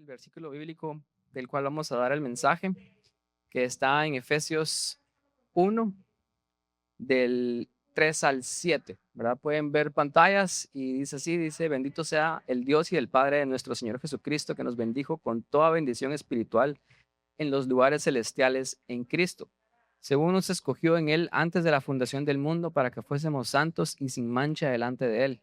versículo bíblico del cual vamos a dar el mensaje, que está en Efesios 1, del 3 al 7, ¿verdad? Pueden ver pantallas y dice así, dice, bendito sea el Dios y el Padre de nuestro Señor Jesucristo, que nos bendijo con toda bendición espiritual en los lugares celestiales en Cristo, según nos escogió en Él antes de la fundación del mundo para que fuésemos santos y sin mancha delante de Él,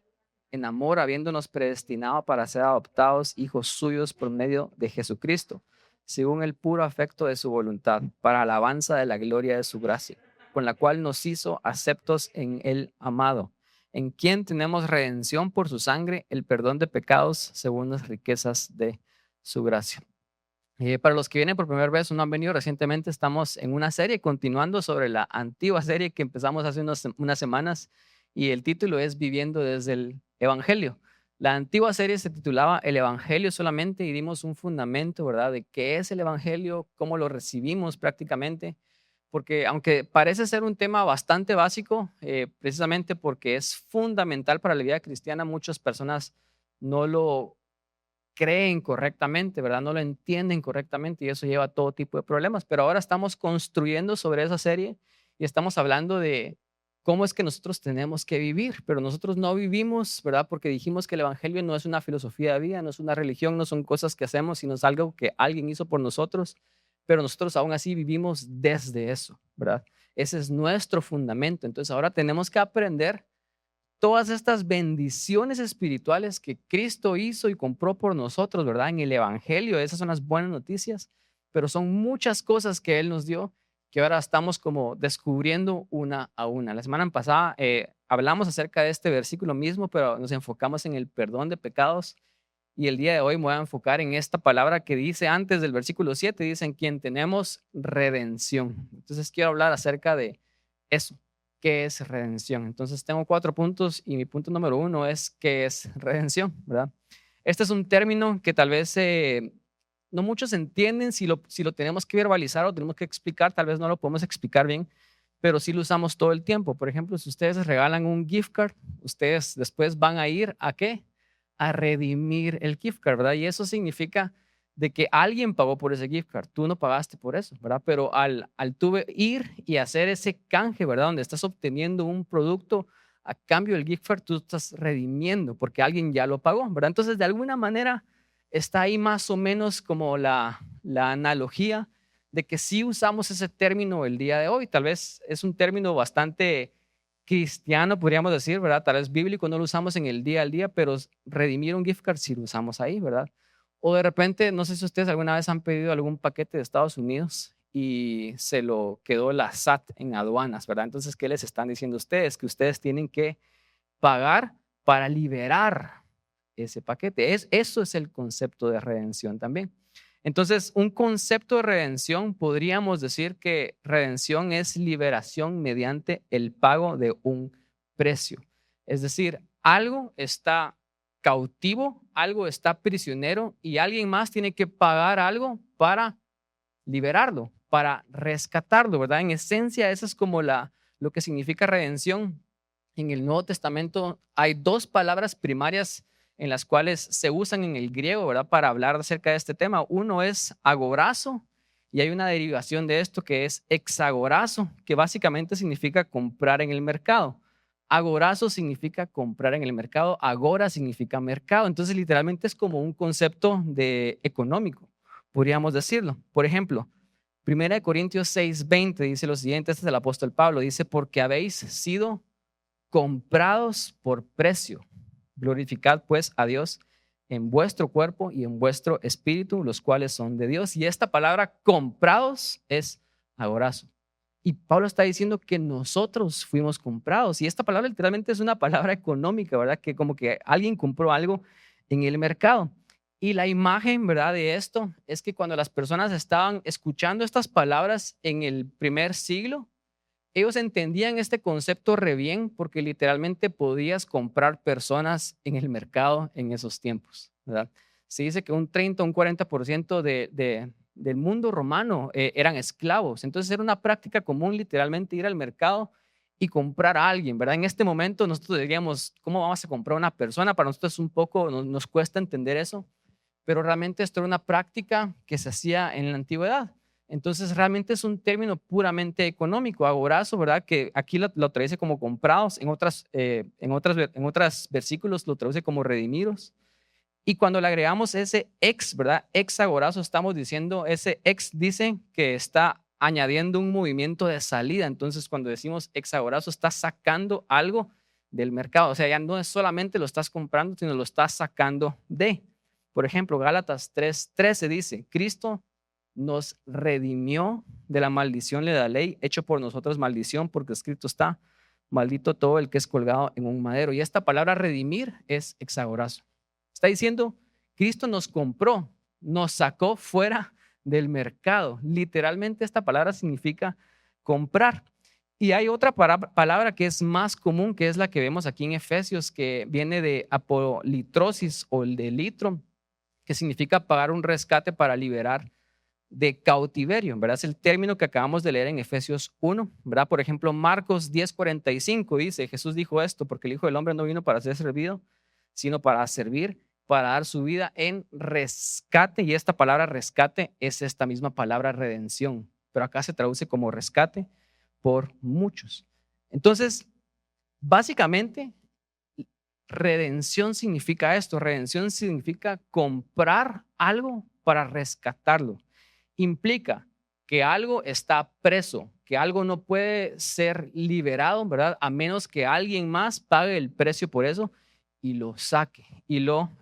en amor habiéndonos predestinado para ser adoptados hijos suyos por medio de Jesucristo, según el puro afecto de su voluntad, para alabanza de la gloria de su gracia, con la cual nos hizo aceptos en el amado, en quien tenemos redención por su sangre, el perdón de pecados según las riquezas de su gracia. Para los que vienen por primera vez o no han venido recientemente, estamos en una serie continuando sobre la antigua serie que empezamos hace unas semanas y el título es Viviendo desde el Evangelio. La antigua serie se titulaba El Evangelio solamente y dimos un fundamento, ¿verdad?, de qué es el Evangelio, cómo lo recibimos prácticamente, porque aunque parece ser un tema bastante básico, precisamente porque es fundamental para la vida cristiana, muchas personas no lo creen correctamente, ¿verdad? No lo entienden correctamente y eso lleva a todo tipo de problemas. Pero ahora estamos construyendo sobre esa serie y estamos hablando de cómo es que nosotros tenemos que vivir, pero nosotros no vivimos, ¿verdad? Porque dijimos que el Evangelio no es una filosofía de vida, no es una religión, no son cosas que hacemos, sino es algo que alguien hizo por nosotros, pero nosotros aún así vivimos desde eso, ¿verdad? Ese es nuestro fundamento. Entonces ahora tenemos que aprender todas estas bendiciones espirituales que Cristo hizo y compró por nosotros, ¿verdad? En el Evangelio, esas son las buenas noticias, pero son muchas cosas que Él nos dio que ahora estamos como descubriendo una a una. La semana pasada hablamos acerca de este versículo mismo, pero nos enfocamos en el perdón de pecados y el día de hoy me voy a enfocar en esta palabra que dice antes del versículo 7, dice en quien tenemos redención. Entonces quiero hablar acerca de eso. ¿Qué es redención? Entonces tengo 4 puntos y mi punto número 1 es ¿qué es redención? ¿Verdad? Este es un término que tal vez no muchos entienden si lo tenemos que verbalizar o tenemos que explicar, tal vez no lo podemos explicar bien, pero sí lo usamos todo el tiempo. Por ejemplo, si ustedes les regalan un gift card, ustedes después van a ir ¿a qué? A redimir el gift card, ¿verdad? Y eso significa de que alguien pagó por ese gift card, tú no pagaste por eso, ¿verdad? Pero al tú ir y hacer ese canje, ¿verdad? Donde estás obteniendo un producto a cambio del gift card, tú estás redimiendo porque alguien ya lo pagó, ¿verdad? Entonces, de alguna manera está ahí más o menos como la analogía de que sí usamos ese término el día de hoy. Tal vez es un término bastante cristiano, podríamos decir, ¿verdad? Tal vez bíblico no lo usamos en el día al día, pero redimir un gift card sí lo usamos ahí, ¿verdad? O de repente, no sé si ustedes alguna vez han pedido algún paquete de Estados Unidos y se lo quedó la SAT en aduanas, ¿verdad? Entonces, ¿qué les están diciendo ustedes? Que ustedes tienen que pagar para liberar ese paquete. Eso es el concepto de redención también. Entonces, un concepto de redención, podríamos decir que redención es liberación mediante el pago de un precio. Es decir, algo está cautivo, algo está prisionero y alguien más tiene que pagar algo para liberarlo, para rescatarlo, ¿verdad? En esencia, eso es como lo que significa redención. En el Nuevo Testamento hay dos palabras primarias en las cuales se usan en el griego, ¿verdad? Para hablar acerca de este tema. Uno es agorazo y hay una derivación de esto que es hexagorazo, que básicamente significa comprar en el mercado. Agorazo significa comprar en el mercado, agora significa mercado. Entonces, literalmente es como un concepto de económico, podríamos decirlo. Por ejemplo, 1 Corintios 6:20 dice lo siguiente, este es el apóstol Pablo, dice, porque habéis sido comprados por precio. Glorificad pues a Dios en vuestro cuerpo y en vuestro espíritu, los cuales son de Dios. Y esta palabra comprados es agorazo. Y Pablo está diciendo que nosotros fuimos comprados. Y esta palabra literalmente es una palabra económica, ¿verdad? Que como que alguien compró algo en el mercado. Y la imagen, ¿verdad? De esto es que cuando las personas estaban escuchando estas palabras en el primer siglo, ellos entendían este concepto re bien porque literalmente podías comprar personas en el mercado en esos tiempos, ¿verdad? Se dice que un 30 o un 40% del mundo romano eran esclavos. Entonces era una práctica común literalmente ir al mercado y comprar a alguien, ¿verdad? En este momento nosotros diríamos, ¿cómo vamos a comprar a una persona? Para nosotros un poco nos cuesta entender eso, pero realmente esto era una práctica que se hacía en la antigüedad. Entonces realmente es un término puramente económico, agorazo, ¿verdad? Que aquí lo traduce como comprados, en otros versículos lo traduce como redimidos. Y cuando le agregamos ese ex, ¿verdad? Ex agorazo, estamos diciendo, ese ex dice que está añadiendo un movimiento de salida. Entonces cuando decimos ex agorazo, está sacando algo del mercado. O sea, ya no es solamente lo estás comprando, sino lo estás sacando de. Por ejemplo, Gálatas 3:13 dice, Cristo nos redimió de la maldición de la ley, hecho por nosotros maldición, porque escrito está, maldito todo el que es colgado en un madero. Y esta palabra redimir es exagorazo. Está diciendo, Cristo nos compró, nos sacó fuera del mercado. Literalmente esta palabra significa comprar. Y hay otra palabra que es más común, que es la que vemos aquí en Efesios, que viene de apolitrosis o el de litro, que significa pagar un rescate para liberar de cautiverio, ¿verdad? Es el término que acabamos de leer en Efesios 1, ¿verdad? Por ejemplo, Marcos 10:45 dice, Jesús dijo esto, porque el Hijo del Hombre no vino para ser servido, sino para servir, para dar su vida en rescate. Y esta palabra rescate es esta misma palabra redención, pero acá se traduce como rescate por muchos. Entonces, básicamente, redención significa esto. Redención significa comprar algo para rescatarlo. Implica que algo está preso, que algo no puede ser liberado, ¿verdad? A menos que alguien más pague el precio por eso y lo saque y lo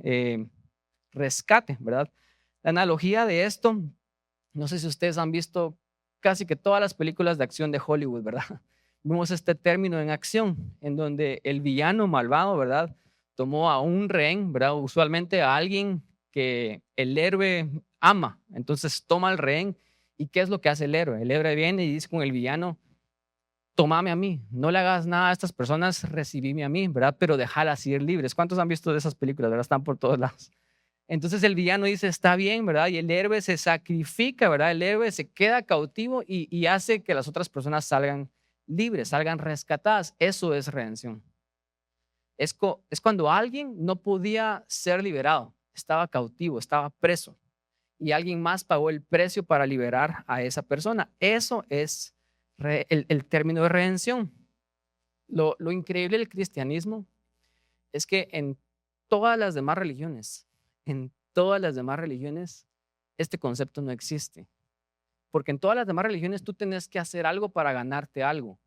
rescate, ¿verdad? La analogía de esto, no sé si ustedes han visto casi que todas las películas de acción de Hollywood, ¿verdad? Vemos este término en acción, en donde el villano malvado, ¿verdad? Tomó a un rehén, ¿verdad? Usualmente a alguien que el héroe ama. Entonces toma al rehén. ¿Y qué es lo que hace el héroe? El héroe viene y dice con el villano, tómame a mí, no le hagas nada a estas personas, recibime a mí, ¿verdad? Pero déjalas ir libres. ¿Cuántos han visto de esas películas, verdad? Están por todos lados. Entonces el villano dice, está bien, ¿verdad? Y el héroe se sacrifica, ¿verdad? El héroe se queda cautivo y hace que las otras personas salgan libres, salgan rescatadas. Eso es redención. Es cuando alguien no podía ser liberado, estaba cautivo, estaba preso y alguien más pagó el precio para liberar a esa persona. Eso es el término de redención. Lo increíble del cristianismo es que en todas las demás religiones, en todas las demás religiones, este concepto no existe. Porque en todas las demás religiones tú tenés que hacer algo para ganarte algo,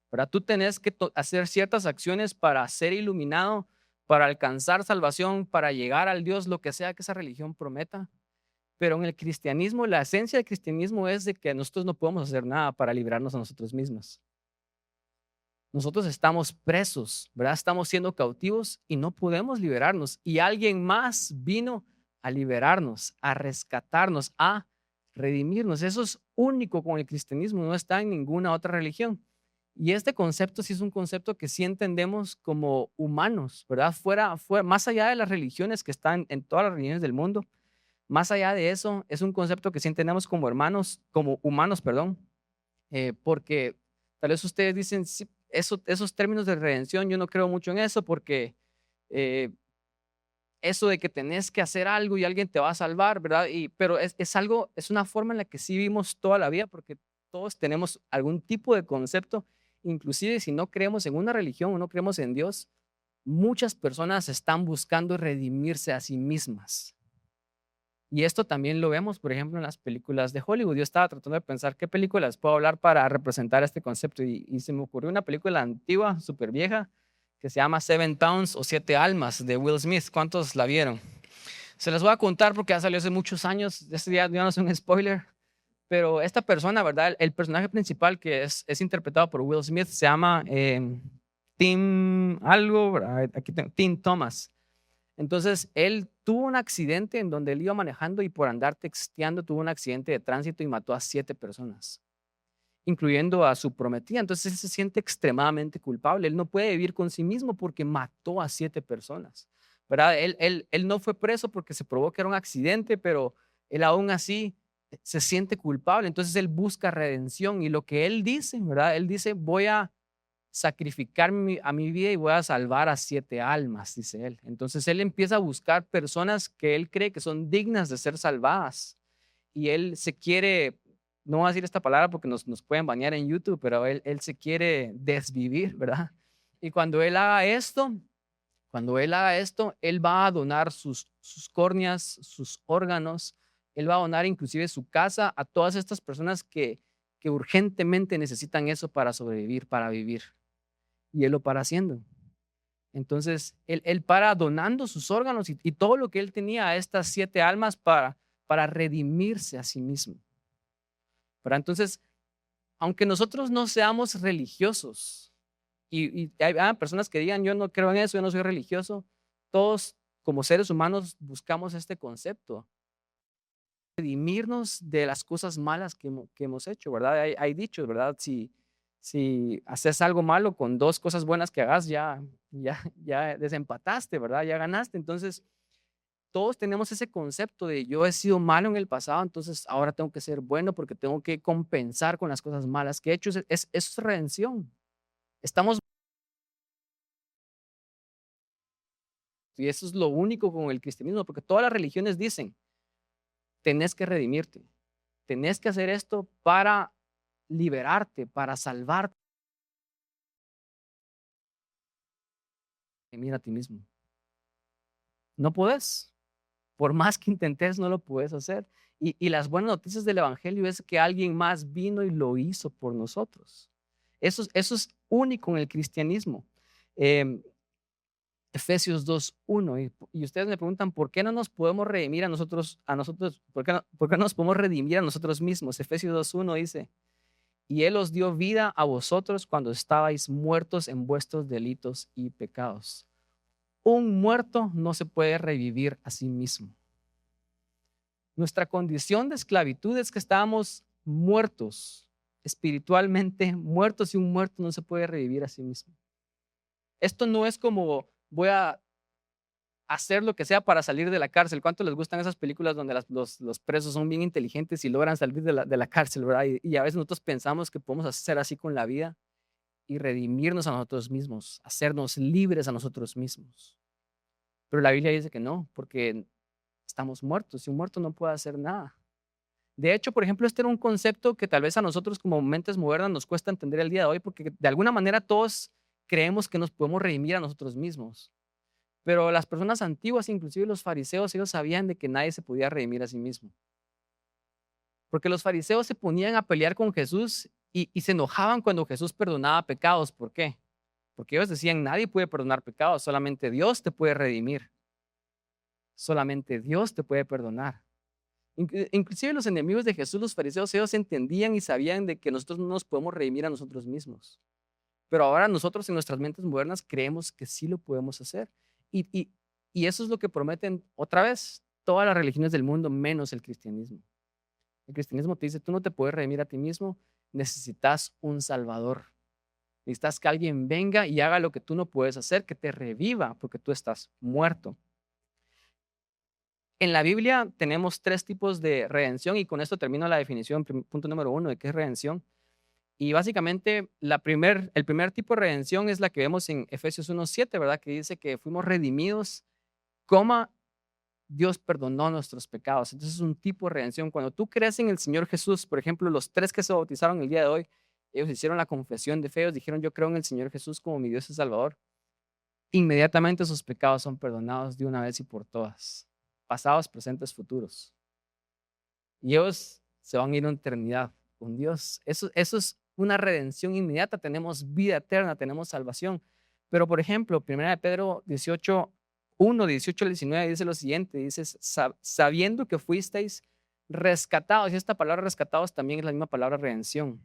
¿verdad? Tú tenés que hacer ciertas acciones para ser iluminado, para alcanzar salvación, para llegar al Dios, lo que sea que esa religión prometa. Pero en el cristianismo, la esencia del cristianismo es de que nosotros no podemos hacer nada para librarnos a nosotros mismos. Nosotros estamos presos, ¿verdad? Estamos siendo cautivos y no podemos liberarnos. Y alguien más vino a liberarnos, a rescatarnos, a redimirnos. Eso es único con el cristianismo, no está en ninguna otra religión. Y este concepto sí es un concepto que sí entendemos como humanos, ¿verdad? Fuera, más allá de las religiones que están en todas las religiones del mundo, más allá de eso, es un concepto que sí entendemos como hermanos, como humanos, perdón, porque tal vez ustedes dicen, sí, esos términos de redención, yo no creo mucho en eso porque eh, eso de que tenés que hacer algo y alguien te va a salvar, ¿verdad? Pero es algo, es una forma en la que sí vivimos toda la vida porque todos tenemos algún tipo de concepto, inclusive si no creemos en una religión o no creemos en Dios, muchas personas están buscando redimirse a sí mismas. Y esto también lo vemos, por ejemplo, en las películas de Hollywood. Yo estaba tratando de pensar qué películas puedo hablar para representar este concepto y se me ocurrió una película antigua, súper vieja, que se llama Seven Pounds o Siete Almas de Will Smith. ¿Cuántos la vieron? Se las voy a contar porque ya salió hace muchos años. Este día ya no es un spoiler, pero esta persona, ¿verdad? El personaje principal que es interpretado por Will Smith se llama Tim algo, ¿verdad? Aquí tengo, Tim Thomas. Entonces, él tuvo un accidente en donde él iba manejando y por andar texteando tuvo un accidente de tránsito y mató a 7 personas, incluyendo a su prometida. Entonces, él se siente extremadamente culpable. Él no puede vivir con sí mismo porque mató a 7 personas, ¿verdad? Él no fue preso porque se probó que era un accidente, pero él aún así se siente culpable. Entonces, él busca redención y lo que él dice, ¿verdad? Él dice, voy a sacrificar a mi vida y voy a salvar a 7 almas, dice él. Entonces él empieza a buscar personas que él cree que son dignas de ser salvadas. Y él se quiere, no voy a decir esta palabra porque nos pueden banear en YouTube, pero él se quiere desvivir, ¿verdad? Y cuando él haga esto, él va a donar sus córneas, sus órganos, él va a donar inclusive su casa a todas estas personas que urgentemente necesitan eso para sobrevivir, para vivir. Y él lo para haciendo. Entonces, él para donando sus órganos y todo lo que él tenía a estas 7 almas para redimirse a sí mismo. Pero entonces, aunque nosotros no seamos religiosos, y hay personas que digan, yo no creo en eso, yo no soy religioso, todos como seres humanos buscamos este concepto, redimirnos de las cosas malas que hemos hecho, ¿verdad? Hay dichos, ¿verdad? Si haces algo malo con 2 cosas buenas que hagas, ya desempataste, ¿verdad? Ya ganaste. Entonces, todos tenemos ese concepto de yo he sido malo en el pasado, entonces ahora tengo que ser bueno porque tengo que compensar con las cosas malas que he hecho. Es redención. Estamos, y eso es lo único con el cristianismo, porque todas las religiones dicen, tenés que redimirte, tenés que hacer esto para liberarte, para salvarte. Mira a ti mismo. No puedes. Por más que intentes, no lo puedes hacer. Y las buenas noticias del Evangelio es que alguien más vino y lo hizo por nosotros. Eso es único en el cristianismo. Eh, Efesios 2:1. Y ustedes me preguntan, ¿por qué no nos podemos redimir a nosotros? ¿Por qué no nos podemos redimir a nosotros mismos? Efesios 2:1 dice, y Él os dio vida a vosotros cuando estabais muertos en vuestros delitos y pecados. Un muerto no se puede revivir a sí mismo. Nuestra condición de esclavitud es que estábamos muertos, espiritualmente muertos, y un muerto no se puede revivir a sí mismo. Esto no es como voy a hacer lo que sea para salir de la cárcel. ¿Cuánto les gustan esas películas donde los presos son bien inteligentes y logran salir de la cárcel, ¿verdad? Y a veces nosotros pensamos que podemos hacer así con la vida y redimirnos a nosotros mismos, hacernos libres a nosotros mismos. Pero la Biblia dice que no, porque estamos muertos y un muerto no puede hacer nada. De hecho, por ejemplo, este era un concepto que tal vez a nosotros como mentes modernas nos cuesta entender el día de hoy, porque de alguna manera todos creemos que nos podemos redimir a nosotros mismos. Pero las personas antiguas, inclusive los fariseos, ellos sabían de que nadie se podía redimir a sí mismo. Porque los fariseos se ponían a pelear con Jesús y se enojaban cuando Jesús perdonaba pecados. ¿Por qué? Porque ellos decían, nadie puede perdonar pecados, solamente Dios te puede redimir. Solamente Dios te puede perdonar. Inclusive los enemigos de Jesús, los fariseos, ellos entendían y sabían de que nosotros no nos podemos redimir a nosotros mismos. Pero ahora nosotros en nuestras mentes modernas creemos que sí lo podemos hacer. Y eso es lo que prometen otra vez todas las religiones del mundo, menos el cristianismo. El cristianismo te dice, tú no te puedes redimir a ti mismo, necesitas un salvador. Necesitas que alguien venga y haga lo que tú no puedes hacer, que te reviva, porque tú estás muerto. En la Biblia tenemos 3 tipos de redención y con esto termino la definición, punto número 1 de qué es redención. Y básicamente el primer tipo de redención es la que vemos en Efesios 1:7, ¿verdad? Que dice que fuimos redimidos, Dios perdonó nuestros pecados. Entonces es un tipo de redención. Cuando tú crees en el Señor Jesús, por ejemplo, los 3 que se bautizaron el día de hoy, ellos hicieron la confesión de fe, ellos dijeron, yo creo en el Señor Jesús como mi Dios y Salvador. Inmediatamente sus pecados son perdonados de una vez y por todas, pasados, presentes, futuros. Y ellos se van a ir a una eternidad con Dios. Eso es una redención inmediata. Tenemos vida eterna, tenemos salvación. Pero, por ejemplo, 1 Pedro 18:1, 18 al 19 dice lo siguiente, dice, sabiendo que fuisteis rescatados, y esta palabra rescatados también es la misma palabra redención,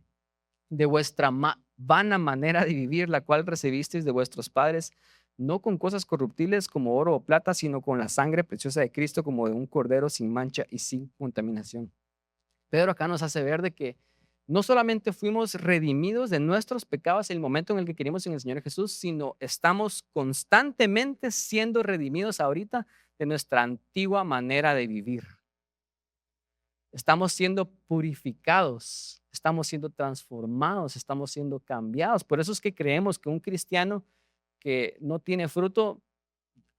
de vuestra vana manera de vivir, la cual recibisteis de vuestros padres, no con cosas corruptibles como oro o plata, sino con la sangre preciosa de Cristo, como de un cordero sin mancha y sin contaminación. Pedro acá nos hace ver de que no solamente fuimos redimidos de nuestros pecados en el momento en el que creímos en el Señor Jesús, sino estamos constantemente siendo redimidos ahorita de nuestra antigua manera de vivir. Estamos siendo purificados, estamos siendo transformados, estamos siendo cambiados. Por eso es que creemos que un cristiano que no tiene fruto,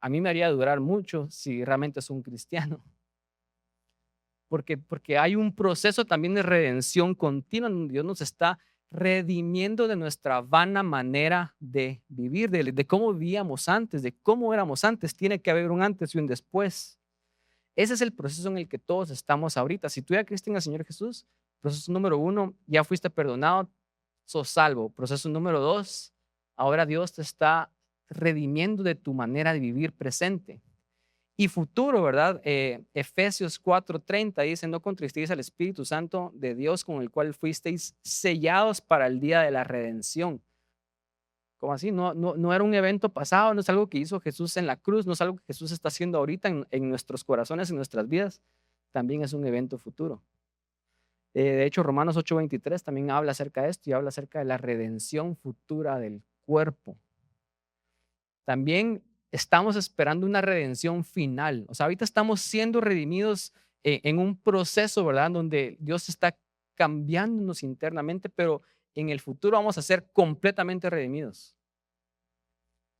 a mí me haría durar mucho si realmente es un cristiano. Porque hay un proceso también de redención continua, donde Dios nos está redimiendo de nuestra vana manera de vivir, de cómo vivíamos antes, de cómo éramos antes. Tiene que haber un antes y un después. Ese es el proceso en el que todos estamos ahorita. Si tú ya creíste en el Señor Jesús, proceso número 1, ya fuiste perdonado, sos salvo. Proceso número 2, ahora Dios te está redimiendo de tu manera de vivir presente y futuro, ¿verdad? Efesios 4:30 dice, no contristéis al Espíritu Santo de Dios con el cual fuisteis sellados para el día de la redención. ¿Cómo así? No era un evento pasado, no es algo que hizo Jesús en la cruz, no es algo que Jesús está haciendo ahorita en nuestros corazones, en nuestras vidas, también es un evento futuro. De hecho, Romanos 8:23 también habla acerca de esto y habla acerca de la redención futura del cuerpo. También estamos esperando una redención final. O sea, ahorita estamos siendo redimidos en un proceso, ¿verdad? Donde Dios está cambiándonos internamente, pero en el futuro vamos a ser completamente redimidos.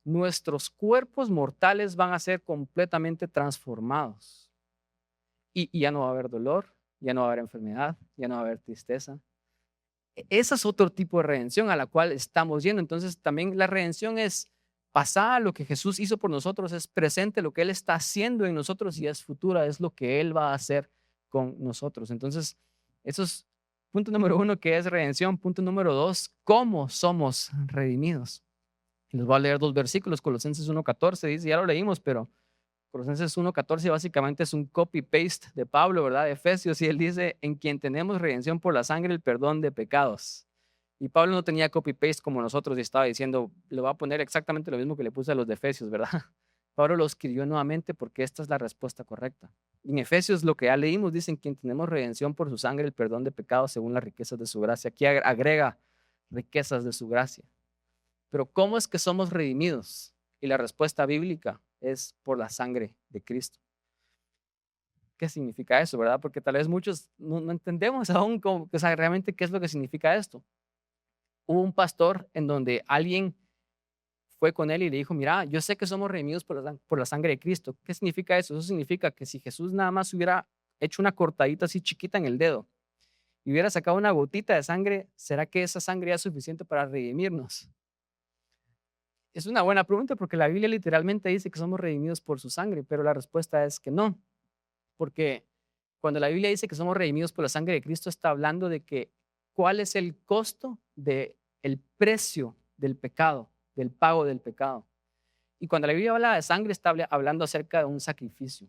Nuestros cuerpos mortales van a ser completamente transformados. Y ya no va a haber dolor, ya no va a haber enfermedad, ya no va a haber tristeza. Ese es otro tipo de redención a la cual estamos yendo. Entonces, también la redención es pasada, lo que Jesús hizo por nosotros, es presente, lo que Él está haciendo en nosotros y es futura, es lo que Él va a hacer con nosotros. Entonces, eso es punto número 1, que es redención. Punto número 2, ¿cómo somos redimidos? Les voy a leer 2 versículos. Colosenses 1:14 dice, ya lo leímos, pero Colosenses 1:14 básicamente es un copy-paste de Pablo, ¿verdad? De Efesios, y él dice, en quien tenemos redención por la sangre, el perdón de pecados. Y Pablo no tenía copy-paste como nosotros y estaba diciendo, le va a poner exactamente lo mismo que le puse a los de Efesios, ¿verdad? Pablo lo escribió nuevamente porque esta es la respuesta correcta. En Efesios lo que ya leímos dice, en quien tenemos redención por su sangre, el perdón de pecados según las riquezas de su gracia. Aquí agrega riquezas de su gracia. Pero ¿cómo es que somos redimidos? Y la respuesta bíblica es por la sangre de Cristo. ¿Qué significa eso, verdad? Porque tal vez muchos no entendemos aún o sea, realmente qué es lo que significa esto. Hubo un pastor en donde alguien fue con él y le dijo, mira, yo sé que somos redimidos por la sangre de Cristo. ¿Qué significa eso? Eso significa que si Jesús nada más hubiera hecho una cortadita así chiquita en el dedo y hubiera sacado una gotita de sangre, ¿será que esa sangre ya es suficiente para redimirnos? Es una buena pregunta porque la Biblia literalmente dice que somos redimidos por su sangre, pero la respuesta es que no, porque cuando la Biblia dice que somos redimidos por la sangre de Cristo, está hablando de que cuál es el costo del precio del pecado, del pago del pecado. Y cuando la Biblia habla de sangre, está hablando acerca de un sacrificio,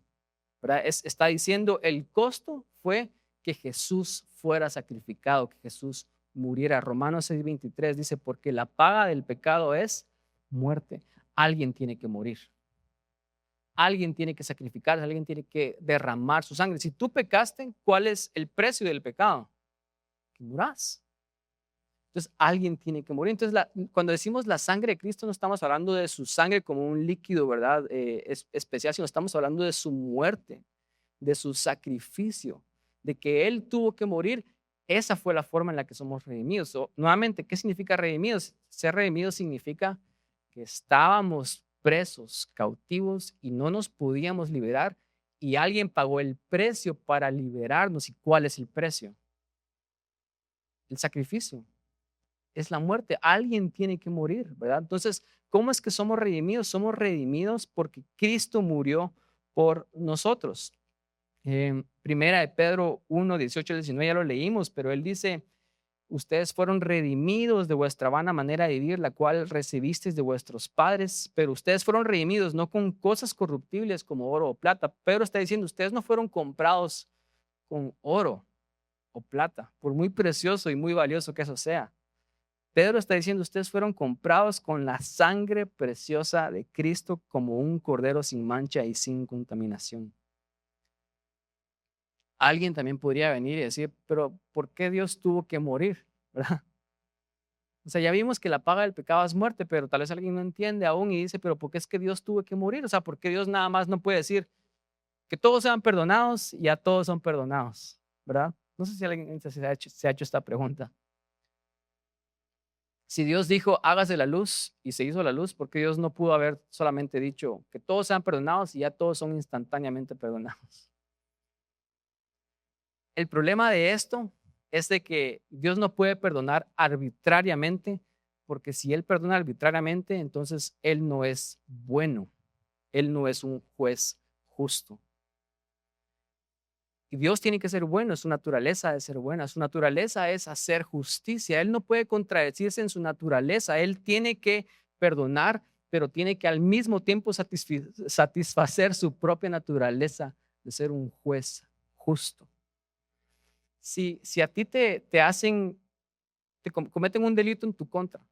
¿verdad? Está diciendo el costo fue que Jesús fuera sacrificado, que Jesús muriera. Romanos 6:23 dice, porque la paga del pecado es muerte. Alguien tiene que morir. Alguien tiene que sacrificarse, alguien tiene que derramar su sangre. Si tú pecaste, ¿cuál es el precio del pecado? Que murás. Entonces, alguien tiene que morir. Entonces, cuando decimos la sangre de Cristo, no estamos hablando de su sangre como un líquido, ¿verdad? Especial, sino estamos hablando de su muerte, de su sacrificio, de que Él tuvo que morir. Esa fue la forma en la que somos redimidos. Nuevamente, ¿qué significa redimidos? Ser redimidos significa que estábamos presos, cautivos y no nos podíamos liberar y alguien pagó el precio para liberarnos. ¿Y cuál es el precio? El sacrificio. Es la muerte. Alguien tiene que morir, ¿verdad? Entonces, ¿cómo es que somos redimidos? Somos redimidos porque Cristo murió por nosotros. Primera de Pedro 1:18-19 ya lo leímos, pero él dice, ustedes fueron redimidos de vuestra vana manera de vivir, la cual recibisteis de vuestros padres, pero ustedes fueron redimidos no con cosas corruptibles como oro o plata. Pedro está diciendo, ustedes no fueron comprados con oro o plata, por muy precioso y muy valioso que eso sea. Pedro está diciendo, ustedes fueron comprados con la sangre preciosa de Cristo como un cordero sin mancha y sin contaminación. Alguien también podría venir y decir, pero ¿por qué Dios tuvo que morir? ¿Verdad? O sea, ya vimos que la paga del pecado es muerte, pero tal vez alguien no entiende aún y dice, pero ¿por qué es que Dios tuvo que morir? O sea, ¿por qué Dios nada más no puede decir que todos sean perdonados y ya todos son perdonados? ¿verdad? No sé si alguien se ha hecho esta pregunta. Si Dios dijo, hágase la luz y se hizo la luz, ¿por qué Dios no pudo haber solamente dicho que todos sean perdonados y ya todos son instantáneamente perdonados? El problema de esto es de que Dios no puede perdonar arbitrariamente, porque si Él perdona arbitrariamente, entonces Él no es bueno, Él no es un juez justo. Y Dios tiene que ser bueno, su naturaleza es ser buena, su naturaleza es hacer justicia. Él no puede contradecirse en su naturaleza, Él tiene que perdonar, pero tiene que al mismo tiempo satisfacer su propia naturaleza de ser un juez justo. Si a ti te hacen, cometen un delito en tu contra,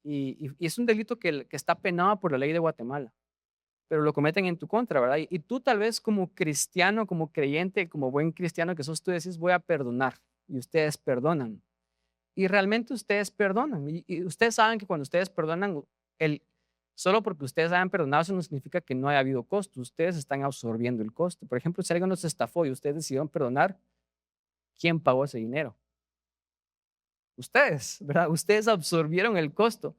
y es un delito que está penado por la ley de Guatemala, pero lo cometen en tu contra, ¿verdad? Y tú tal vez como cristiano, como creyente, como buen cristiano que sos, tú decís, voy a perdonar, y ustedes perdonan. Y realmente ustedes perdonan, y ustedes saben que cuando ustedes perdonan, solo porque ustedes hayan perdonado, eso no significa que no haya habido costo, ustedes están absorbiendo el costo. Por ejemplo, si alguien nos estafó y ustedes decidieron perdonar, ¿quién pagó ese dinero? Ustedes, ¿verdad? Ustedes absorbieron el costo.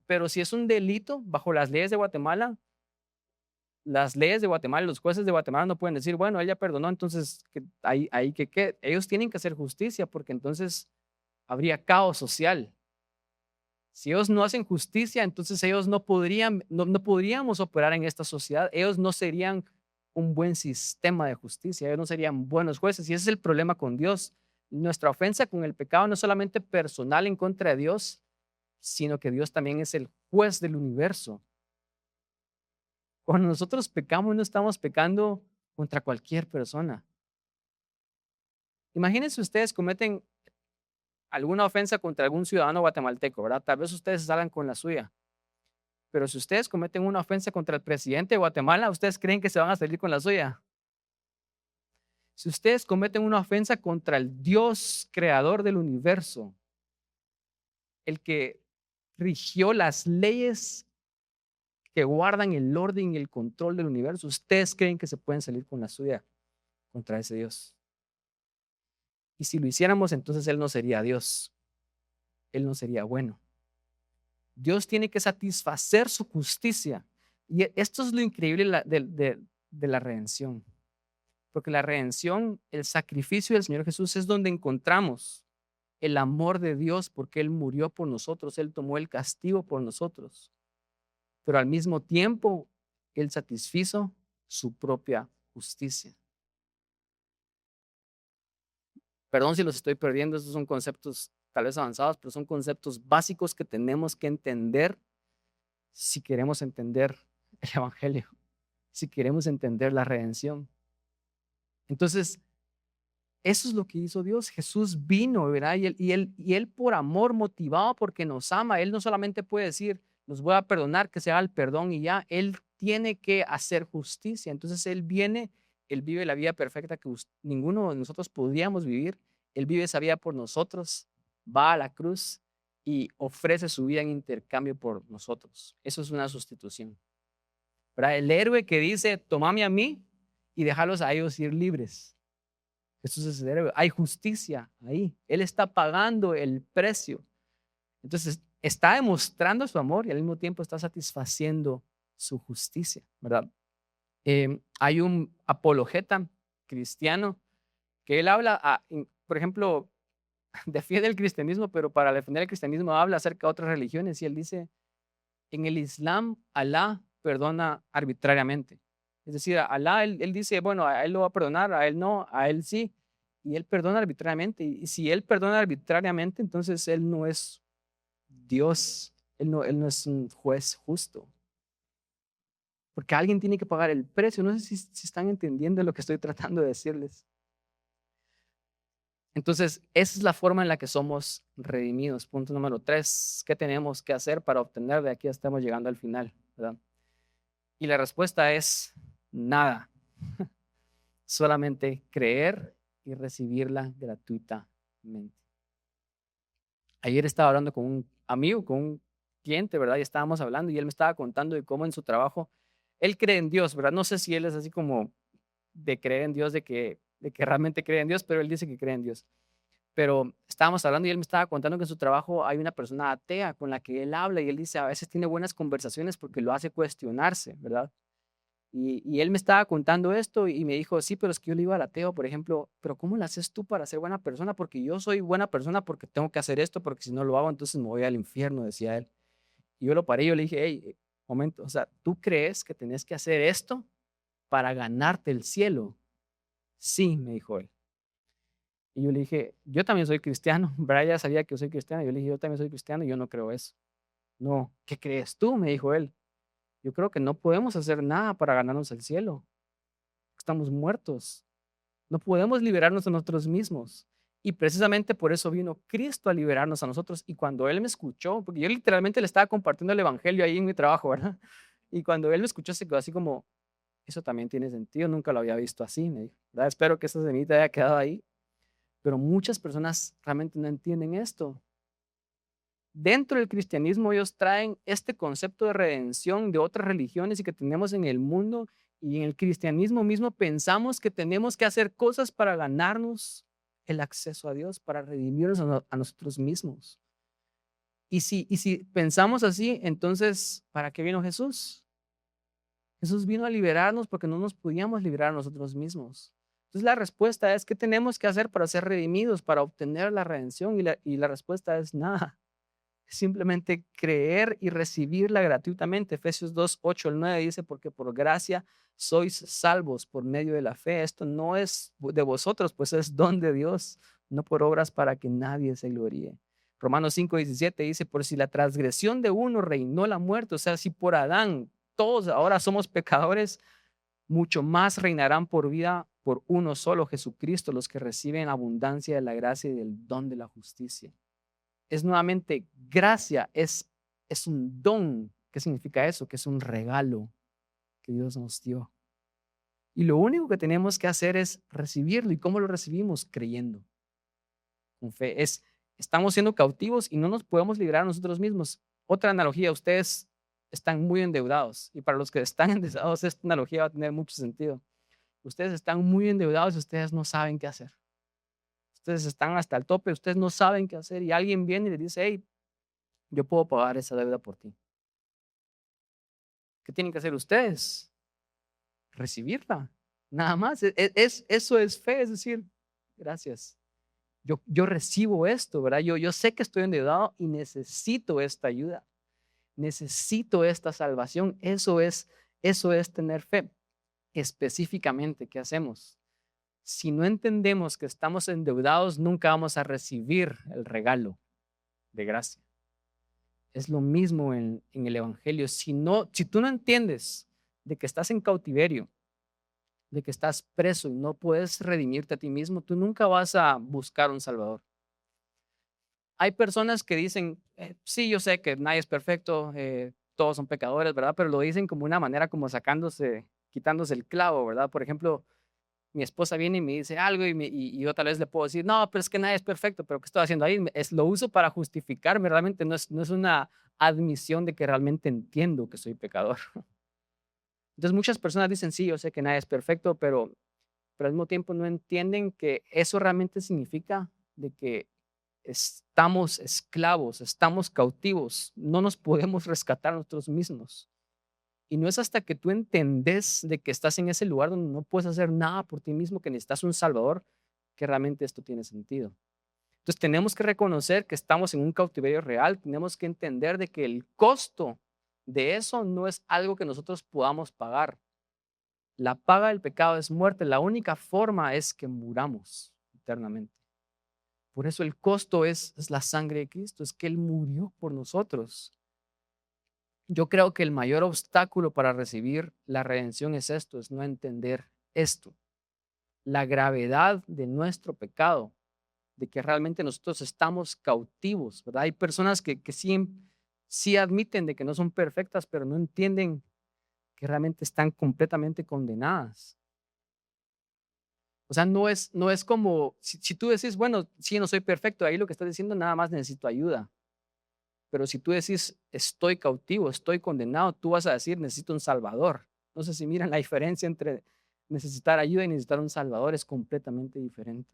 Pero si es un delito bajo las leyes de Guatemala, los jueces de Guatemala no pueden decir, bueno, ella perdonó, entonces que ellos tienen que hacer justicia, porque entonces habría caos social. Si ellos no hacen justicia, entonces ellos no podríamos operar en esta sociedad. Ellos no serían un buen sistema de justicia, ellos no serían buenos jueces. Y ese es el problema con Dios. Nuestra ofensa con el pecado no es solamente personal en contra de Dios, sino que Dios también es el juez del universo. Cuando nosotros pecamos, no estamos pecando contra cualquier persona. Imagínense ustedes cometen alguna ofensa contra algún ciudadano guatemalteco, ¿verdad? Tal vez ustedes salgan con la suya. Pero si ustedes cometen una ofensa contra el presidente de Guatemala, ¿ustedes creen que se van a salir con la suya? Si ustedes cometen una ofensa contra el Dios creador del universo, el que rigió las leyes que guardan el orden y el control del universo, ¿ustedes creen que se pueden salir con la suya contra ese Dios? Y si lo hiciéramos, entonces Él no sería Dios. Él no sería bueno. Dios tiene que satisfacer su justicia. Y esto es lo increíble de la redención. Porque la redención, el sacrificio del Señor Jesús es donde encontramos el amor de Dios, porque Él murió por nosotros, Él tomó el castigo por nosotros. Pero al mismo tiempo, Él satisfizo su propia justicia. Perdón si los estoy perdiendo, estos son conceptos tal vez avanzados, pero son conceptos básicos que tenemos que entender si queremos entender el Evangelio, si queremos entender la redención. Entonces, eso es lo que hizo Dios. Jesús vino, ¿verdad? Y él por amor, motivado porque nos ama, Él no solamente puede decir, los voy a perdonar, que se haga el perdón y ya, Él tiene que hacer justicia. Entonces, Él viene, Él vive la vida perfecta que ninguno de nosotros podríamos vivir. Él vive esa vida por nosotros, va a la cruz y ofrece su vida en intercambio por nosotros. Eso es una sustitución, ¿verdad? El héroe que dice, tómame a mí y déjalos a ellos ir libres. Jesús es el héroe. Hay justicia ahí. Él está pagando el precio. Entonces, está demostrando su amor y al mismo tiempo está satisfaciendo su justicia, ¿verdad? Hay un apologeta cristiano que él habla, por ejemplo, defiende el cristianismo, pero para defender el cristianismo habla acerca de otras religiones y él dice, en el Islam, Alá perdona arbitrariamente. Es decir, Alá, él dice, bueno, a él lo va a perdonar, a él no, a él sí, y él perdona arbitrariamente. Y si él perdona arbitrariamente, entonces él no es Dios, él no es un juez justo. Porque alguien tiene que pagar el precio. No sé si están entendiendo lo que estoy tratando de decirles. Entonces, esa es la forma en la que somos redimidos. Punto número 3. ¿Qué tenemos que hacer para obtener? De aquí estamos llegando al final, ¿verdad? Y la respuesta es nada. Solamente creer y recibirla gratuitamente. Ayer estaba hablando con un amigo, con un cliente, ¿verdad? Y estábamos hablando y él me estaba contando de cómo en su trabajo él cree en Dios, ¿verdad? No sé si él es así como de creer en Dios, de que de que realmente cree en Dios, pero él dice que cree en Dios. Pero estábamos hablando y él me estaba contando que en su trabajo hay una persona atea con la que él habla y él dice a veces tiene buenas conversaciones porque lo hace cuestionarse, ¿verdad? Y él me estaba contando esto y me dijo, sí, pero es que yo le iba al ateo, por ejemplo, pero ¿cómo lo haces tú para ser buena persona? Porque yo soy buena persona porque tengo que hacer esto, porque si no lo hago, entonces me voy al infierno, decía él. Y yo lo paré y yo le dije, hey, momento, o sea, ¿tú crees que tenés que hacer esto para ganarte el cielo? Sí, me dijo él. Y yo le dije, yo también soy cristiano. Brian ya sabía que yo soy cristiano. Yo le dije, yo también soy cristiano y yo no creo eso. No, ¿qué crees tú? Me dijo él. Yo creo que no podemos hacer nada para ganarnos el cielo. Estamos muertos. No podemos liberarnos a nosotros mismos. Y precisamente por eso vino Cristo a liberarnos a nosotros. Y cuando Él me escuchó, porque yo literalmente le estaba compartiendo el Evangelio ahí en mi trabajo, ¿verdad? Y cuando Él me escuchó, se quedó así como, eso también tiene sentido, nunca lo había visto así, me dijo, ¿verdad? Espero que esa semillita haya quedado ahí. Pero muchas personas realmente no entienden esto. Dentro del cristianismo ellos traen este concepto de redención de otras religiones y que tenemos en el mundo, y en el cristianismo mismo pensamos que tenemos que hacer cosas para ganarnos el acceso a Dios, para redimirnos a nosotros mismos. Y si pensamos así, entonces, ¿para qué vino Jesús? Jesús vino a liberarnos porque no nos podíamos liberar a nosotros mismos. Entonces la respuesta es, ¿qué tenemos que hacer para ser redimidos, para obtener la redención? Y la respuesta es nada. Simplemente creer y recibirla gratuitamente. Efesios 2, 8 al 9 dice, porque por gracia sois salvos por medio de la fe. Esto no es de vosotros, pues es don de Dios, no por obras para que nadie se gloríe. Romanos 5, 17 dice, por si la transgresión de uno reinó la muerte, o sea, si por Adán todos ahora somos pecadores, mucho más reinarán por vida por uno solo, Jesucristo, los que reciben abundancia de la gracia y del don de la justicia. Es nuevamente gracia, es un don. ¿Qué significa eso? Que es un regalo que Dios nos dio. Y lo único que tenemos que hacer es recibirlo. ¿Y cómo lo recibimos? Creyendo, con fe. Estamos siendo cautivos y no nos podemos liberar a nosotros mismos. Otra analogía, ustedes están muy endeudados. Y para los que están endeudados, esta analogía va a tener mucho sentido. Ustedes están muy endeudados y ustedes no saben qué hacer. Ustedes están hasta el tope, ustedes no saben qué hacer y alguien viene y les dice, hey, yo puedo pagar esa deuda por ti. ¿Qué tienen que hacer ustedes? Recibirla. Nada más. Eso es fe, es decir, gracias. Yo recibo esto, ¿verdad? Yo sé que estoy endeudado y necesito esta ayuda. Necesito esta salvación. Eso es tener fe. Específicamente, ¿qué hacemos? Si no entendemos que estamos endeudados, nunca vamos a recibir el regalo de gracia. Es lo mismo en el Evangelio. Si tú no entiendes de que estás en cautiverio, de que estás preso y no puedes redimirte a ti mismo, tú nunca vas a buscar un Salvador. Hay personas que dicen, sí, yo sé que nadie es perfecto, todos son pecadores, ¿verdad? Pero lo dicen como una manera como quitándose el clavo, ¿verdad? Por ejemplo, mi esposa viene y me dice algo y yo tal vez le puedo decir, no, pero es que nadie es perfecto, pero ¿qué estoy haciendo ahí? Lo uso para justificarme, realmente no es una admisión de que realmente entiendo que soy pecador. Entonces muchas personas dicen, sí, yo sé que nadie es perfecto, pero al mismo tiempo no entienden que eso realmente significa de que estamos esclavos, estamos cautivos, no nos podemos rescatar nosotros mismos. Y no es hasta que tú entendés de que estás en ese lugar donde no puedes hacer nada por ti mismo, que necesitas un Salvador, que realmente esto tiene sentido. Entonces tenemos que reconocer que estamos en un cautiverio real, tenemos que entender de que el costo de eso no es algo que nosotros podamos pagar. La paga del pecado es muerte, la única forma es que muramos eternamente. Por eso el costo es la sangre de Cristo, es que Él murió por nosotros. Yo creo que el mayor obstáculo para recibir la redención es esto, es no entender esto, la gravedad de nuestro pecado, de que realmente nosotros estamos cautivos, ¿verdad? Hay personas que sí admiten de que no son perfectas, pero no entienden que realmente están completamente condenadas. O sea, no es como, si tú decís, bueno, sí, no soy perfecto, ahí lo que estás diciendo, nada más necesito ayuda. Pero si tú decís, estoy cautivo, estoy condenado, tú vas a decir, necesito un Salvador. No sé si miran la diferencia entre necesitar ayuda y necesitar un Salvador es completamente diferente.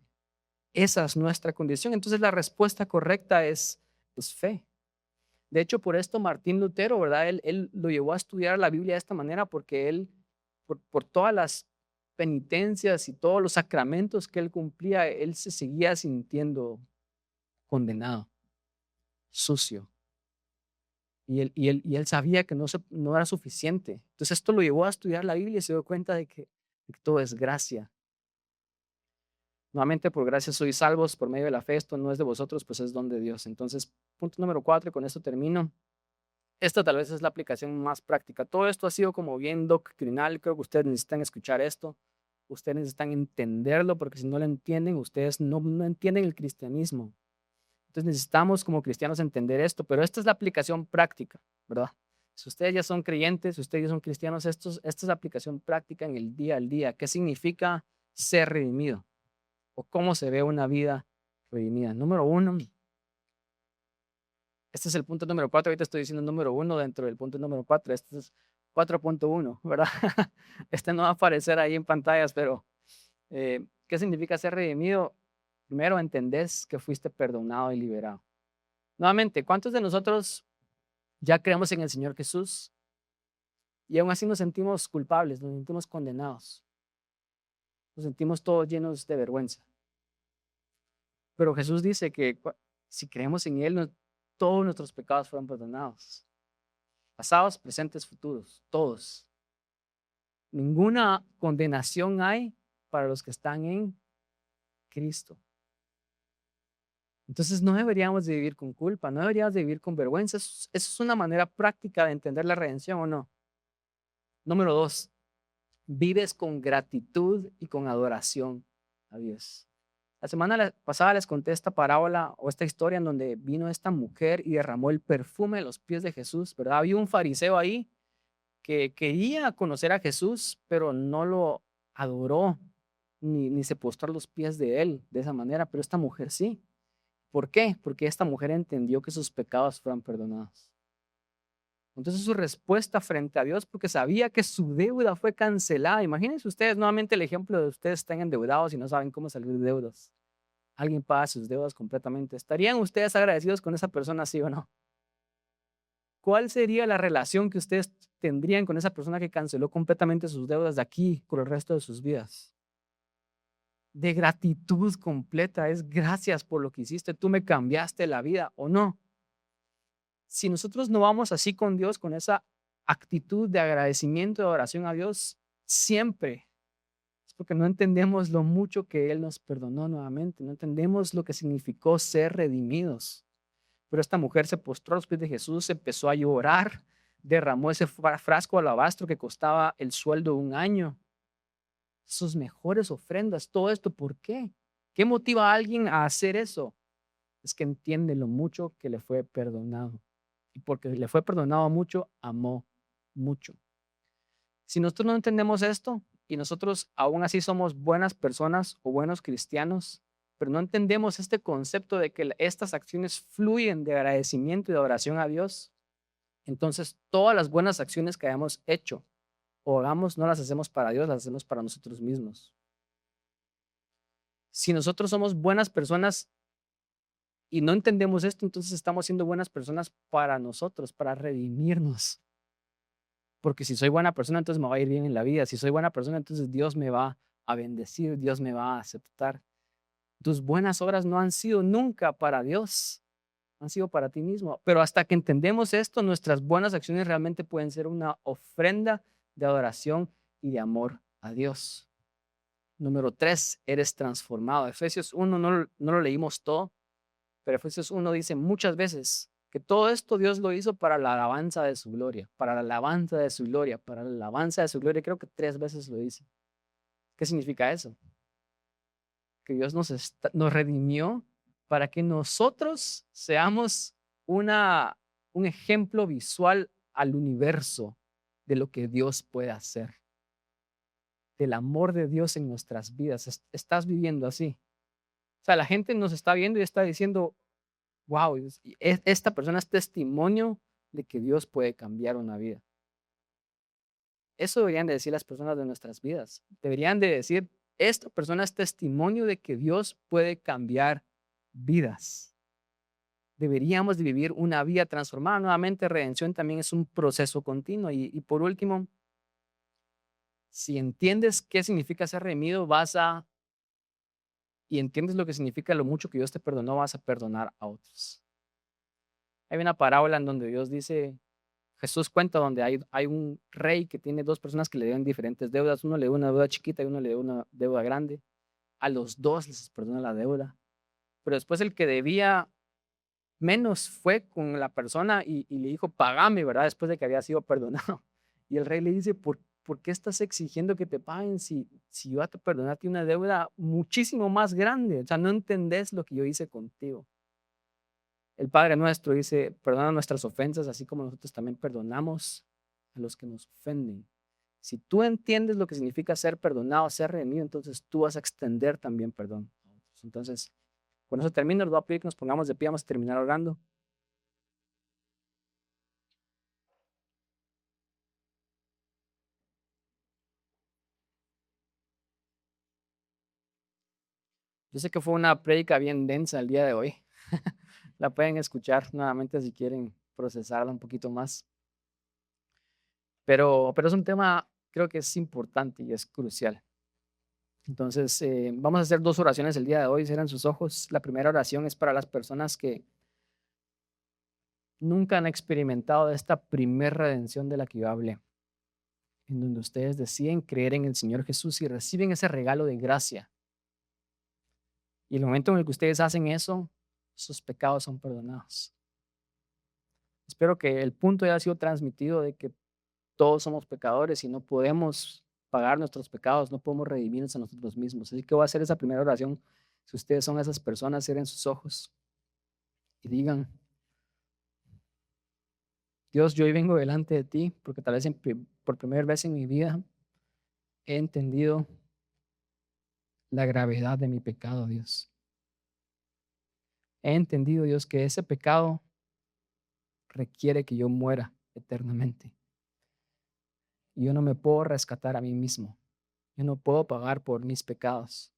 Esa es nuestra condición. Entonces la respuesta correcta es fe. De hecho, por esto Martín Lutero, ¿verdad? Él lo llevó a estudiar la Biblia de esta manera porque él, por todas las penitencias y todos los sacramentos que él cumplía, él se seguía sintiendo condenado, sucio. Y él sabía que no era suficiente. Entonces esto lo llevó a estudiar la Biblia y se dio cuenta de que todo es gracia. Nuevamente, por gracia sois salvos por medio de la fe. Esto no es de vosotros, pues es don de Dios. Entonces, punto número 4, y con esto termino. Esta tal vez es la aplicación más práctica. Todo esto ha sido como bien doctrinal. Creo que ustedes necesitan escuchar esto. Ustedes necesitan entenderlo, porque si no lo entienden, ustedes no entienden el cristianismo. Entonces necesitamos como cristianos entender esto, pero esta es la aplicación práctica, ¿verdad? Si ustedes ya son creyentes, si ustedes ya son cristianos, esta es la aplicación práctica en el día al día. ¿Qué significa ser redimido? ¿O cómo se ve una vida redimida? Número 1, este es el punto número 4, ahorita estoy diciendo número 1 dentro del punto número 4, este es 4.1, ¿verdad? Este no va a aparecer ahí en pantallas, pero ¿qué significa ser redimido? Primero, entendés que fuiste perdonado y liberado. Nuevamente, ¿cuántos de nosotros ya creemos en el Señor Jesús y aún así nos sentimos culpables, nos sentimos condenados, nos sentimos todos llenos de vergüenza? Pero Jesús dice que si creemos en Él, todos nuestros pecados fueron perdonados. Pasados, presentes, futuros, todos. Ninguna condenación hay para los que están en Cristo. Entonces no deberíamos de vivir con culpa, no deberíamos de vivir con vergüenza. Eso es una manera práctica de entender la redención, ¿o no? Número 2, vives con gratitud y con adoración a Dios. La semana pasada les conté esta parábola o esta historia en donde vino esta mujer y derramó el perfume de los pies de Jesús, ¿verdad? Había un fariseo ahí que quería conocer a Jesús, pero no lo adoró ni se postró a los pies de él de esa manera, pero esta mujer sí. ¿Por qué? Porque esta mujer entendió que sus pecados fueron perdonados. Entonces su respuesta frente a Dios, porque sabía que su deuda fue cancelada. Imagínense ustedes nuevamente el ejemplo de ustedes están endeudados y no saben cómo salir de deudas. Alguien paga sus deudas completamente. ¿Estarían ustedes agradecidos con esa persona, sí o no? ¿Cuál sería la relación que ustedes tendrían con esa persona que canceló completamente sus deudas de aquí por el resto de sus vidas? De gratitud completa. Es gracias por lo que hiciste. Tú me cambiaste la vida, ¿o no? Si nosotros no vamos así con Dios, con esa actitud de agradecimiento, de oración a Dios, siempre es porque no entendemos lo mucho que Él nos perdonó nuevamente, no entendemos lo que significó ser redimidos. Pero esta mujer se postró a los pies de Jesús, empezó a llorar, derramó ese frasco de alabastro que costaba el sueldo de un año, sus mejores ofrendas, todo esto. ¿Por qué? ¿Qué motiva a alguien a hacer eso? Es que entiende lo mucho que le fue perdonado. Y porque le fue perdonado mucho, amó mucho. Si nosotros no entendemos esto y nosotros aún así somos buenas personas o buenos cristianos, pero no entendemos este concepto de que estas acciones fluyen de agradecimiento y de oración a Dios, entonces todas las buenas acciones que hayamos hecho o hagamos no las hacemos para Dios, las hacemos para nosotros mismos. Si nosotros somos buenas personas y no entendemos esto, entonces estamos siendo buenas personas para nosotros, para redimirnos. Porque si soy buena persona, entonces me va a ir bien en la vida. Si soy buena persona, entonces Dios me va a bendecir, Dios me va a aceptar. Tus buenas obras no han sido nunca para Dios, han sido para ti mismo. Pero hasta que entendemos esto, nuestras buenas acciones realmente pueden ser una ofrenda de adoración y de amor a Dios. Número 3, eres transformado. Efesios 1 no lo leímos todo, pero Efesios 1 dice muchas veces que todo esto Dios lo hizo para la alabanza de su gloria, para la alabanza de su gloria, para la alabanza de su gloria. Creo que 3 veces lo dice. ¿Qué significa eso? Que Dios nos redimió para que nosotros seamos un ejemplo visual al universo de lo que Dios puede hacer, del amor de Dios en nuestras vidas. Estás viviendo así. O sea, la gente nos está viendo y está diciendo, wow, esta persona es testimonio de que Dios puede cambiar una vida. Eso deberían de decir las personas de nuestras vidas. Deberían de decir, esta persona es testimonio de que Dios puede cambiar vidas. Deberíamos de vivir una vida transformada. Nuevamente, redención también es un proceso continuo. Y por último, si entiendes qué significa ser redimido, y entiendes lo que significa lo mucho que Dios te perdonó, vas a perdonar a otros. Hay una parábola en donde Dios dice, Jesús cuenta donde hay un rey que tiene dos personas que le deben diferentes deudas. Uno le debe una deuda chiquita y uno le debe una deuda grande. A los dos les perdona la deuda. Pero después el que debía menos fue con la persona y le dijo, pagame, ¿verdad? Después de que había sido perdonado. Y el rey le dice, ¿por qué estás exigiendo que te paguen si yo a te perdonarte una deuda muchísimo más grande? O sea, no entendés lo que yo hice contigo. El Padre nuestro dice, perdona nuestras ofensas, así como nosotros también perdonamos a los que nos ofenden. Si tú entiendes lo que significa ser perdonado, ser redimido, entonces tú vas a extender también perdón a otros. Entonces, con eso termino, les voy a pedir que nos pongamos de pie, vamos a terminar orando. Yo sé que fue una prédica bien densa el día de hoy. La pueden escuchar nuevamente si quieren procesarla un poquito más. Pero es un tema, creo que es importante y es crucial. Entonces, vamos a hacer dos oraciones el día de hoy. Cierren sus ojos. La primera oración es para las personas que nunca han experimentado esta primer redención de la que yo hablé, en donde ustedes deciden creer en el Señor Jesús y reciben ese regalo de gracia. Y el momento en el que ustedes hacen eso, sus pecados son perdonados. Espero que el punto haya sido transmitido de que todos somos pecadores y no podemos pagar nuestros pecados, no podemos redimirnos a nosotros mismos. Así que voy a hacer esa primera oración. Si ustedes son esas personas, cierren sus ojos y digan, Dios, yo hoy vengo delante de ti porque tal vez por primera vez en mi vida he entendido la gravedad de mi pecado, Dios. He entendido, Dios, que ese pecado requiere que yo muera eternamente. Y yo no me puedo rescatar a mí mismo. Yo no puedo pagar por mis pecados.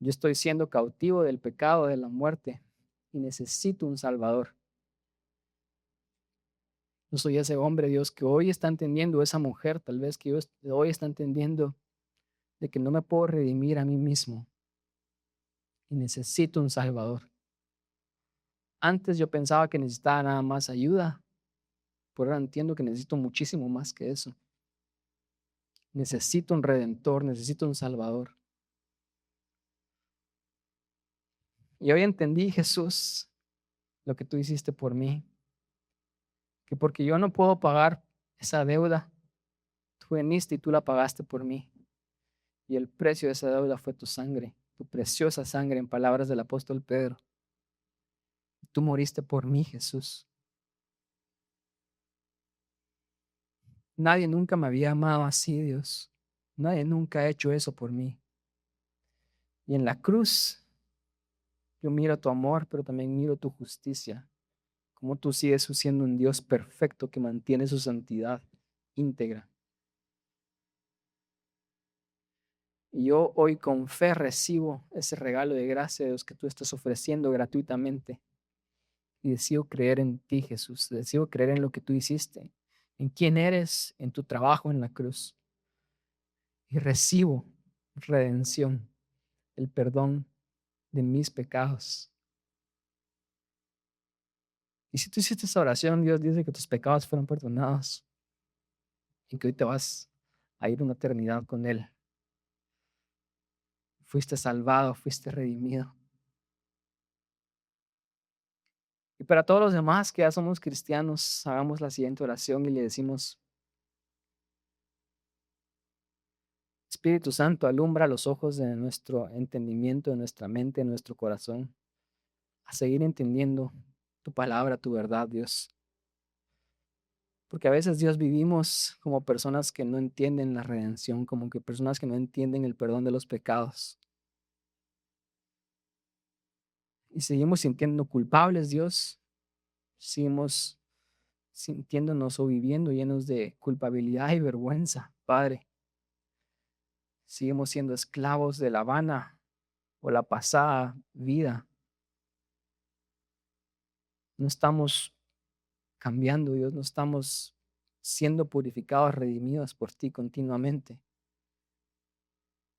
Yo estoy siendo cautivo del pecado, de la muerte, y necesito un Salvador. Yo soy ese hombre, Dios, que hoy está entendiendo, esa mujer, tal vez que hoy está entendiendo de que no me puedo redimir a mí mismo y necesito un Salvador. Antes yo pensaba que necesitaba nada más ayuda, pero ahora entiendo que necesito muchísimo más que eso. Necesito un redentor, necesito un Salvador. Y hoy entendí, Jesús, lo que tú hiciste por mí, que porque yo no puedo pagar esa deuda, tú viniste y tú la pagaste por mí. Y el precio de esa deuda fue tu sangre, tu preciosa sangre, en palabras del apóstol Pedro. Tú moriste por mí, Jesús. Nadie nunca me había amado así, Dios. Nadie nunca ha hecho eso por mí. Y en la cruz yo miro tu amor, pero también miro tu justicia. Cómo tú sigues siendo un Dios perfecto que mantiene su santidad íntegra. Y yo hoy con fe recibo ese regalo de gracia, Dios, que tú estás ofreciendo gratuitamente. Y decido creer en ti, Jesús. Decido creer en lo que tú hiciste, en quién eres, en tu trabajo en la cruz. Y recibo redención, el perdón de mis pecados. Y si tú hiciste esa oración, Dios dice que tus pecados fueron perdonados y que hoy te vas a ir una eternidad con Él. Fuiste salvado, fuiste redimido. Y para todos los demás que ya somos cristianos, hagamos la siguiente oración y le decimos, Espíritu Santo, alumbra los ojos de nuestro entendimiento, de nuestra mente, de nuestro corazón, a seguir entendiendo tu palabra, tu verdad, Dios. Porque a veces, Dios, vivimos como personas que no entienden la redención, como que personas que no entienden el perdón de los pecados. Y seguimos sintiendo culpables, Dios. Seguimos sintiéndonos o viviendo llenos de culpabilidad y vergüenza, Padre. Seguimos siendo esclavos de la vana o la pasada vida. No estamos cambiando, Dios, no estamos siendo purificados, redimidos por ti continuamente.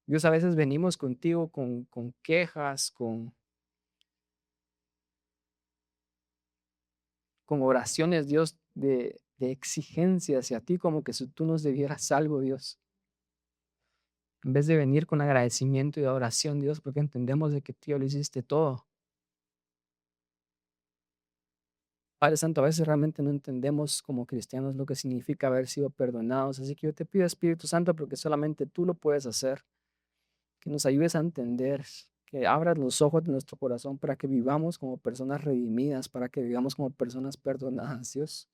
Dios, a veces venimos contigo con quejas, con oraciones, Dios, de exigencia hacia ti, como que si tú nos debieras algo, Dios. En vez de venir con agradecimiento y adoración, Dios, porque entendemos de que tú ya lo hiciste todo. Padre Santo, a veces realmente no entendemos como cristianos lo que significa haber sido perdonados. Así que yo te pido, Espíritu Santo, porque solamente tú lo puedes hacer, que nos ayudes a entender, que abras los ojos de nuestro corazón para que vivamos como personas redimidas, para que vivamos como personas perdonadas, Dios.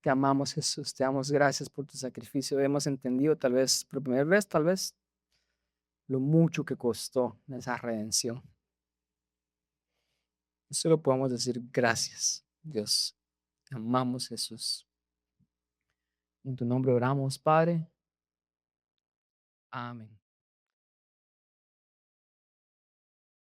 Te amamos, Jesús, te damos gracias por tu sacrificio. Hemos entendido tal vez por primera vez, tal vez lo mucho que costó esa redención. Solo podemos decir gracias, Dios. Te amamos, Jesús. En tu nombre oramos, Padre. Amén.